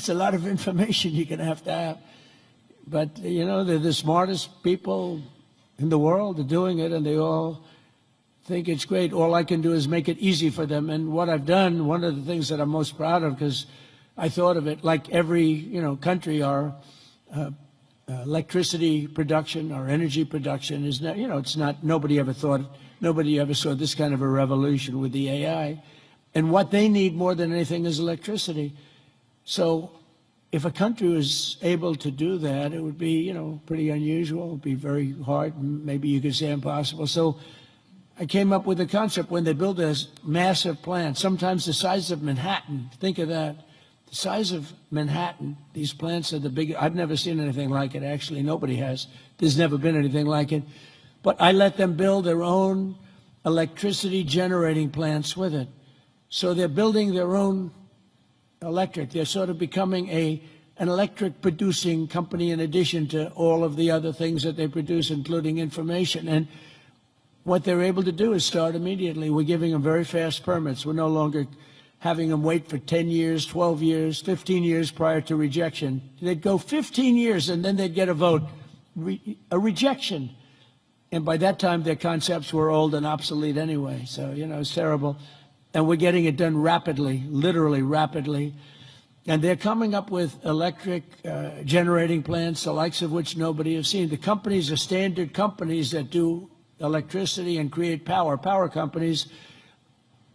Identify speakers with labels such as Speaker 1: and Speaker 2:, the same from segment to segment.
Speaker 1: That's a lot of information you're going to have. But, you know, they're the smartest people in the world. They're doing it, and they all think it's great. All I can do is make it easy for them. And what I've done, one of the things that I'm most proud of, because I thought of it like every, you know, country, our electricity production, our energy production is not, you know, it's not, nobody ever saw this kind of a revolution with the AI. And what they need more than anything is electricity. So if a country was able to do that, it would be, you know, pretty unusual. It would be very hard, maybe you could say impossible. So I came up with a concept when they build a massive plant, sometimes the size of Manhattan. Think of that. The size of Manhattan, these plants are the biggest. I've never seen anything like it, actually. Nobody has. There's never been anything like it. But I let them build their own electricity generating plants with it. So they're building their own electric. They're sort of becoming an electric producing company in addition to all of the other things that they produce, including information. And what they're able to do is start immediately. We're giving them very fast permits. We're no longer having them wait for 10 years, 12 years, 15 years prior to rejection. They'd go 15 years and then they'd get a vote, a rejection. And by that time, their concepts were old and obsolete anyway. So, you know, it's terrible. And we're getting it done rapidly, literally rapidly. And they're coming up with electric generating plants, the likes of which nobody has seen. The companies are standard companies that do electricity and create power companies.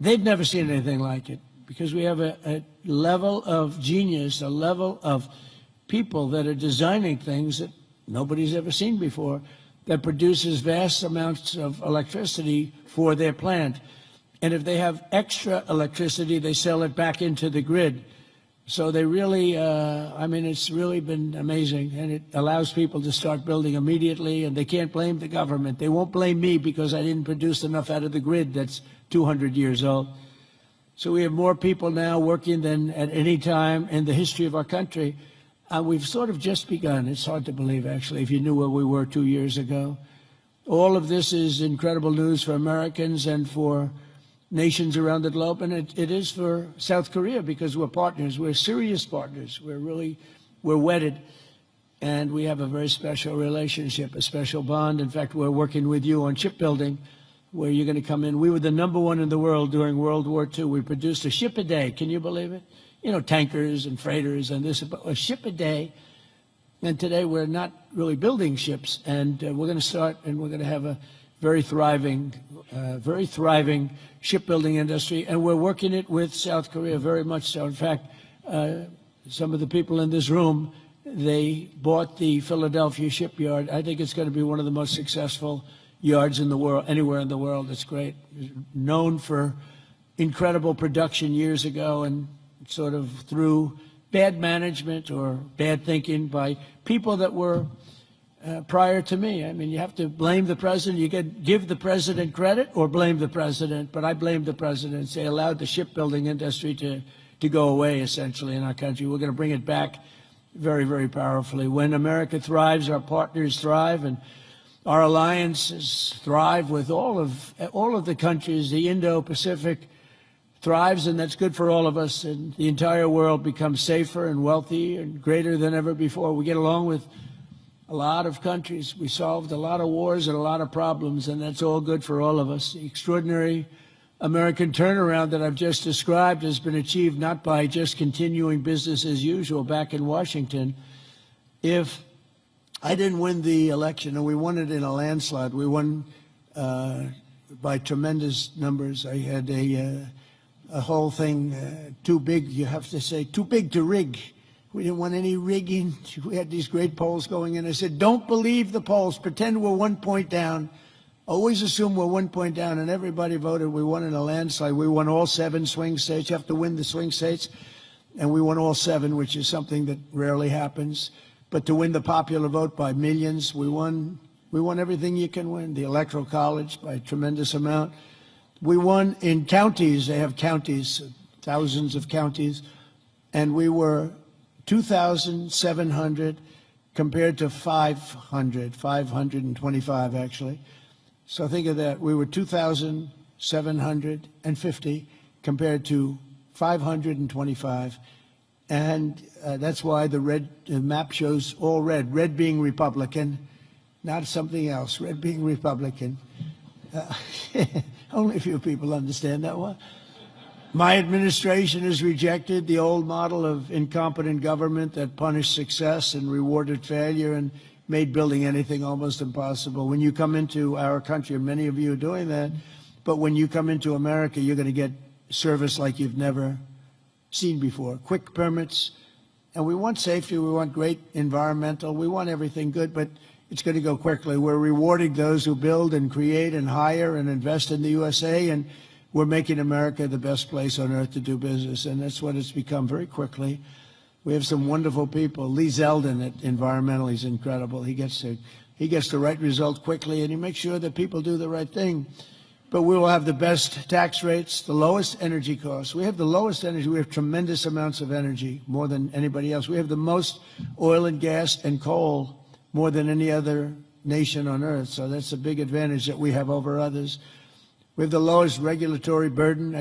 Speaker 1: They've never seen anything like it because we have a level of genius, a level of people that are designing things that nobody's ever seen before that produces vast amounts of electricity for their plant. And if they have extra electricity, they sell it back into the grid. So they really, I mean, it's really been amazing. And it allows people to start building immediately. And they can't blame the government. They won't blame me because I didn't produce enough out of the grid that's 200 years old. So we have more people now working than at any time in the history of our country. And we've sort of just begun. It's hard to believe, actually, if you knew where we were 2 years ago. All of this is incredible news for Americans and for nations around the globe, and it is for South Korea because we're partners. We're serious partners. We're wedded, and we have a very special relationship, a special bond. In fact, we're working with you on shipbuilding, where you're going to come in. We were the #1 in the world during World War II. We produced a ship a day. Can you believe it? You know, tankers and freighters and this, but a ship a day. And today we're not really building ships, and we're going to start, and we're going to have a very thriving shipbuilding industry, and we're working it with South Korea very much so. In fact, some of the people in this room, they bought the Philadelphia shipyard. I think it's going to be one of the most successful yards in the world, anywhere in the world. It's great. It's known for incredible production years ago, and sort of through bad management or bad thinking by people that were prior to me. I mean, you have to blame the president. You can give the president credit or blame the president, but I blame the president. They allowed the shipbuilding industry to go away, essentially, in our country. We're going to bring it back very, very powerfully. When America thrives, our partners thrive, and our alliances thrive with all of the countries. The Indo-Pacific thrives, and that's good for all of us, and the entire world becomes safer and wealthy and greater than ever before. We get along with a lot of countries. We solved a lot of wars and a lot of problems, and that's all good for all of us. The extraordinary American turnaround that I've just described has been achieved not by just continuing business as usual back in Washington. If I didn't win the election, and we won it in a landslide, we won by tremendous numbers. I had a whole thing too big, you have to say, too big to rig. We didn't want any rigging. We had these great polls going in. I said, don't believe the polls. Pretend we're 1 point down. Always assume we're 1 point down. And everybody voted. We won in a landslide. We won all 7 swing states. You have to win the swing states. And we won all 7, which is something that rarely happens. But to win the popular vote by millions, we won everything you can win. The Electoral College by a tremendous amount. We won in counties. They have counties, thousands of counties. And we were 2,700 compared to 525 actually. So think of that. We were 2,750 compared to 525. And that's why the map shows all red, red being Republican, not something else, red being Republican. Only a few people understand that one. My administration has rejected the old model of incompetent government that punished success and rewarded failure and made building anything almost impossible. When you come into our country, and many of you are doing that, but when you come into America, you're going to get service like you've never seen before. Quick permits, and we want safety, we want great environmental, we want everything good, but it's going to go quickly. We're rewarding those who build and create and hire and invest in the USA, and we're making America the best place on earth to do business, and that's what it's become very quickly. We have some wonderful people. Lee Zeldin at Environmental, he's incredible. He gets the right result quickly, and he makes sure that people do the right thing. But we will have the best tax rates, the lowest energy costs. We have the lowest energy. We have tremendous amounts of energy, more than anybody else. We have the most oil and gas and coal, more than any other nation on earth. So that's a big advantage that we have over others. We have the lowest regulatory burden.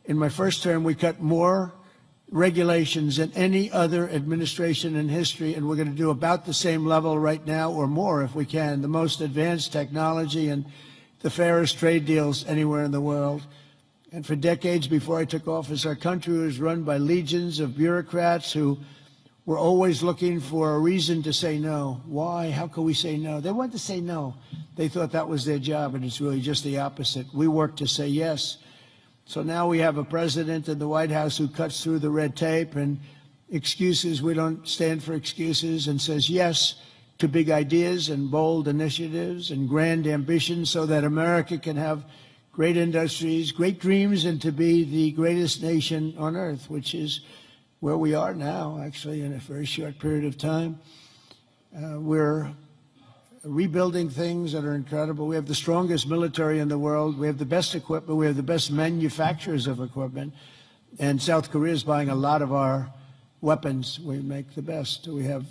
Speaker 1: In my first term, we cut more regulations than any other administration in history, and we're going to do about the same level right now or more if we can. The most advanced technology and the fairest trade deals anywhere in the world. And for decades before I took office, our country was run by legions of bureaucrats who were always looking for a reason to say no. Why? How can we say no? They wanted to say no. They thought that was their job, and it's really just the opposite. We work to say yes. So now we have a president in the White House who cuts through the red tape and excuses. We don't stand for excuses, and says yes to big ideas and bold initiatives and grand ambitions so that America can have great industries, great dreams, and to be the greatest nation on earth, which is where we are now, actually, in a very short period of time. We're rebuilding things that are incredible. We have the strongest military in the world. We have the best equipment. We have the best manufacturers of equipment. And South Korea is buying a lot of our weapons. We make the best. We have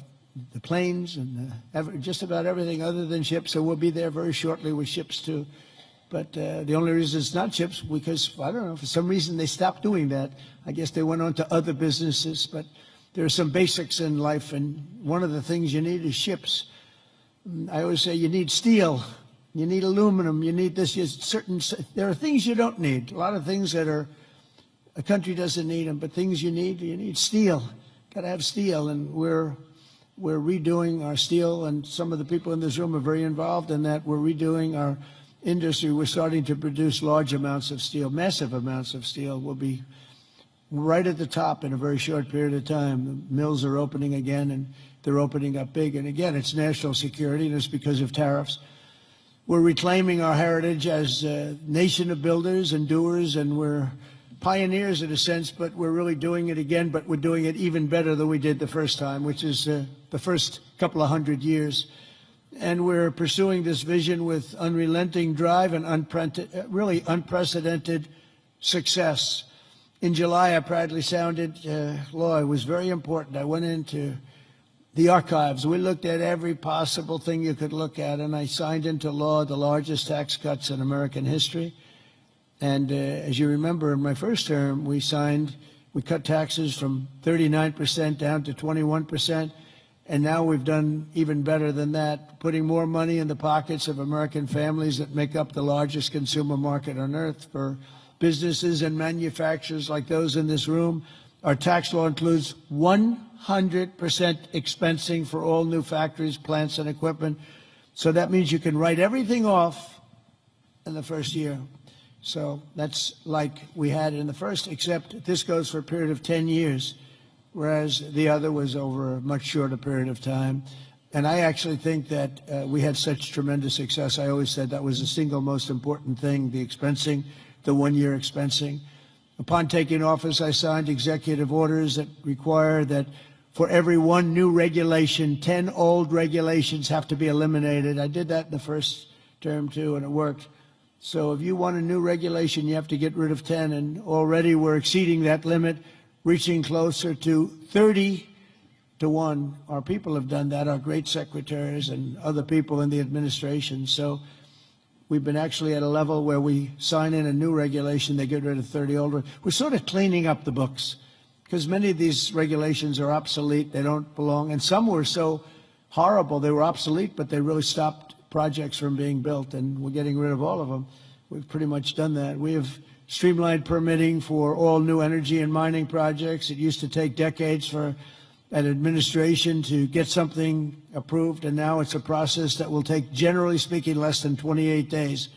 Speaker 1: the planes and just about everything other than ships. So we'll be there very shortly with ships, too. But the only reason it's not ships, because, I don't know, for some reason they stopped doing that. I guess they went on to other businesses. But there are some basics in life, and one of the things you need is ships. I always say you need steel, you need aluminum, you need this. There are things you don't need. A lot of things that a country doesn't need them, but things you need steel. Got to have steel, and we're redoing our steel, and some of the people in this room are very involved in that. We're redoing our industry. We're starting to produce large amounts of steel, massive amounts of steel. We'll be right at the top in a very short period of time. The mills are opening again, and they're opening up big. And again, it's national security, and it's because of tariffs. We're reclaiming our heritage as a nation of builders and doers, and we're pioneers in a sense, but we're really doing it again, but we're doing it even better than we did the first time, which is the first couple of 100 years. And we're pursuing this vision with unrelenting drive and really unprecedented success. In July, I proudly sounded law. It was very important. I went into the archives. We looked at every possible thing you could look at, and I signed into law the largest tax cuts in American history. And as you remember, in my first term, we cut taxes from 39% down to 21%. And now we've done even better than that, putting more money in the pockets of American families that make up the largest consumer market on earth for businesses and manufacturers like those in this room. Our tax law includes 100% expensing for all new factories, plants, and equipment. So that means you can write everything off in the first year. So that's like we had in the first, except this goes for a period of 10 years, whereas the other was over a much shorter period of time. And I actually think that we had such tremendous success. I always said that was the single most important thing, the expensing, the one-year expensing. Upon taking office, I signed executive orders that require that for every one new regulation, 10 old regulations have to be eliminated. I did that in the first term, too, and it worked. So if you want a new regulation, you have to get rid of 10, and already we're exceeding that limit, reaching closer to 30 to 1. Our people have done that, our great secretaries and other people in the administration. So we've been actually at a level where we sign in a new regulation, they get rid of 30 old. We're sort of cleaning up the books. because many of these regulations are obsolete. They don't belong. And some were so horrible, they were obsolete, but they really stopped projects from being built, and we're getting rid of all of them. We've pretty much done that. We have streamlined permitting for all new energy and mining projects. It used to take decades for an administration to get something approved, and now it's a process that will take, generally speaking, less than 28 days.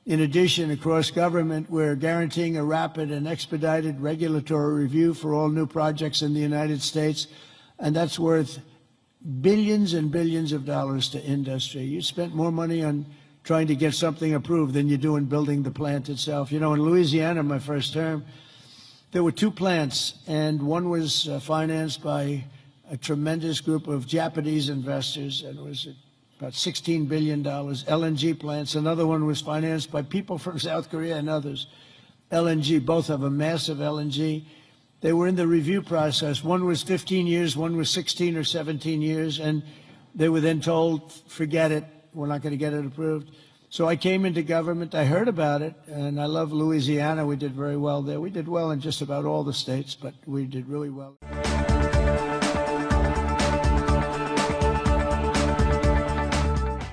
Speaker 1: In addition, across government, we're guaranteeing a rapid and expedited regulatory review for all new projects in the United States, and that's worth billions and billions of dollars to industry. You spent more money on trying to get something approved than you do in building the plant itself. You know, in Louisiana, my first term, there were 2 plants, and one was financed by a tremendous group of Japanese investors, and it was about $16 billion, LNG plants. Another one was financed by people from South Korea and others. LNG, both have a massive LNG. They were in the review process. One was 15 years, one was 16 or 17 years, and they were then told, forget it, we're not going to get it approved. So I came into government, I heard about it, and I love Louisiana. We did very well there. We did well in just about all the states, but we did really well.